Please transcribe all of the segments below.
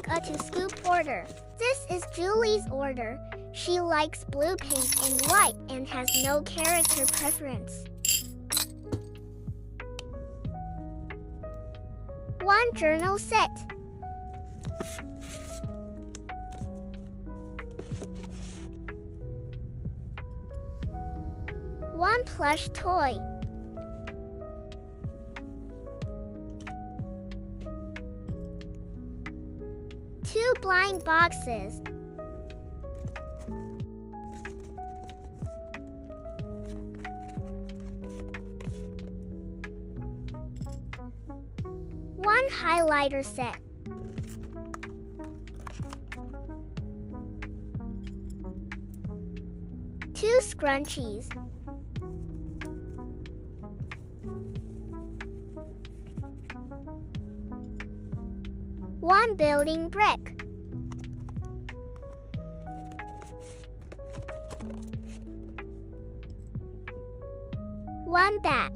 pack a 2-scoop order. This is Julie's order. She likes blue, pink, and white and has no character preference. 1 journal set. 1 plush toy. 2 blind boxes. 1 highlighter set. 2 scrunchies. 1 building brick. 1 bag.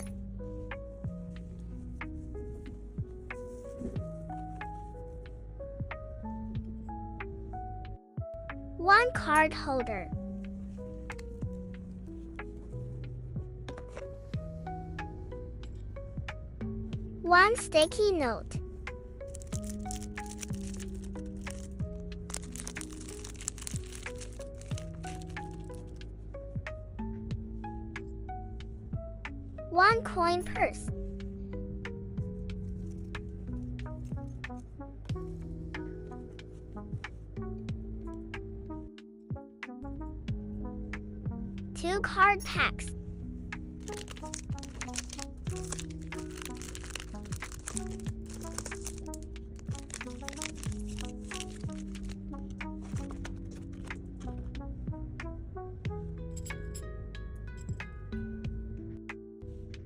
1 card holder. 1 sticky note. 1 coin purse. 2 card packs.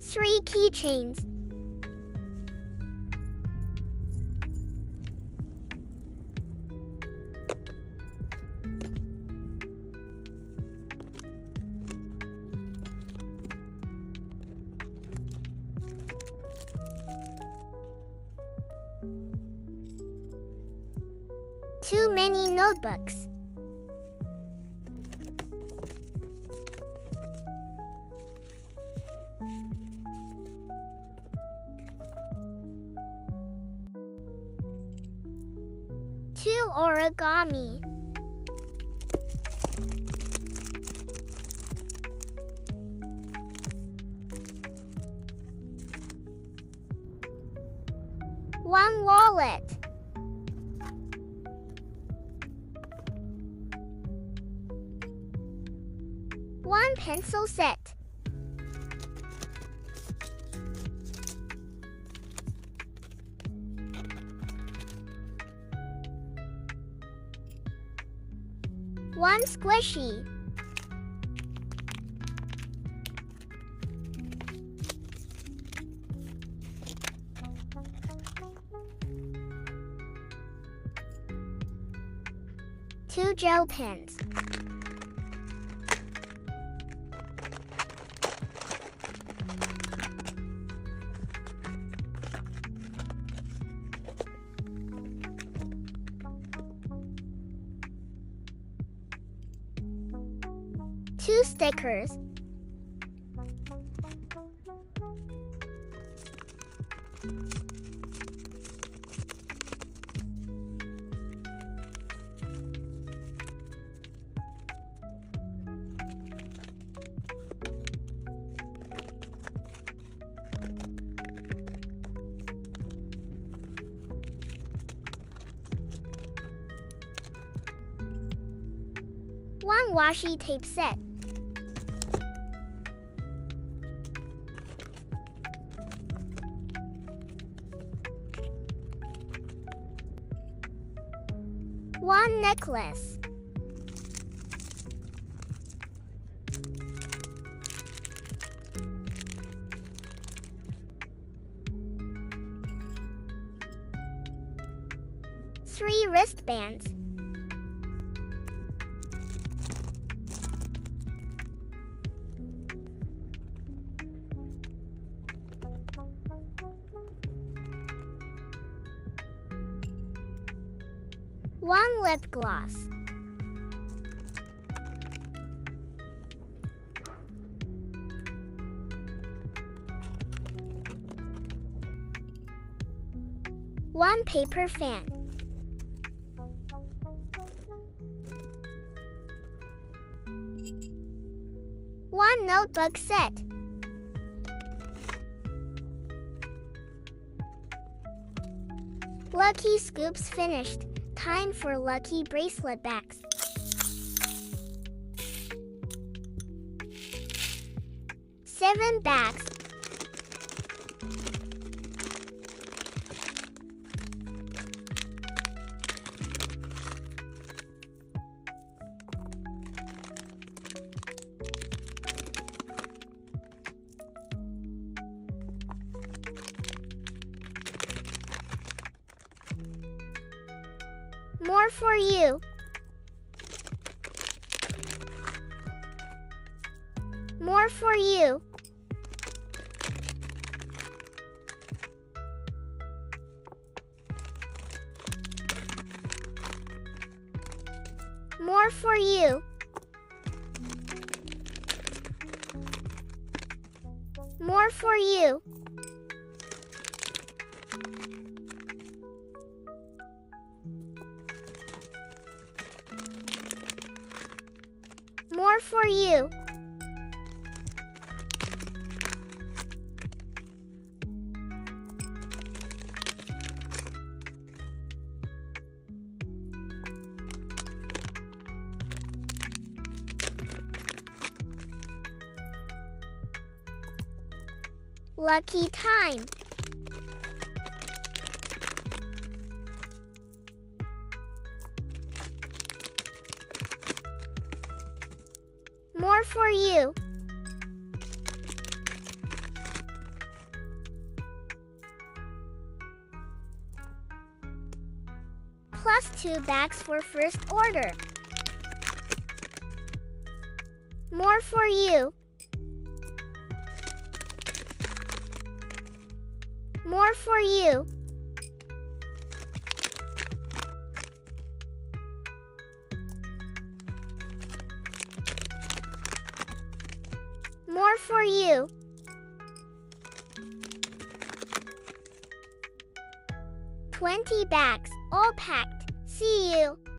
3 keychains. 2 mini notebooks. 2 origami. 1 wallet. 1 pencil set. 1 squishy. 2 gel pens. 2 stickers. 1 washi tape set. 1 necklace. 3 wristbands. 1 lip gloss. One paper fan. One notebook set. Lucky scoops finished. Time for lucky bracelet backs. Seven bags. More for you. More for you. More for you. More for you. More for you. Lucky time. More for you. Plus 2 bags for first order. More for you. More for you. More for you. $20 bags, all packed. See you.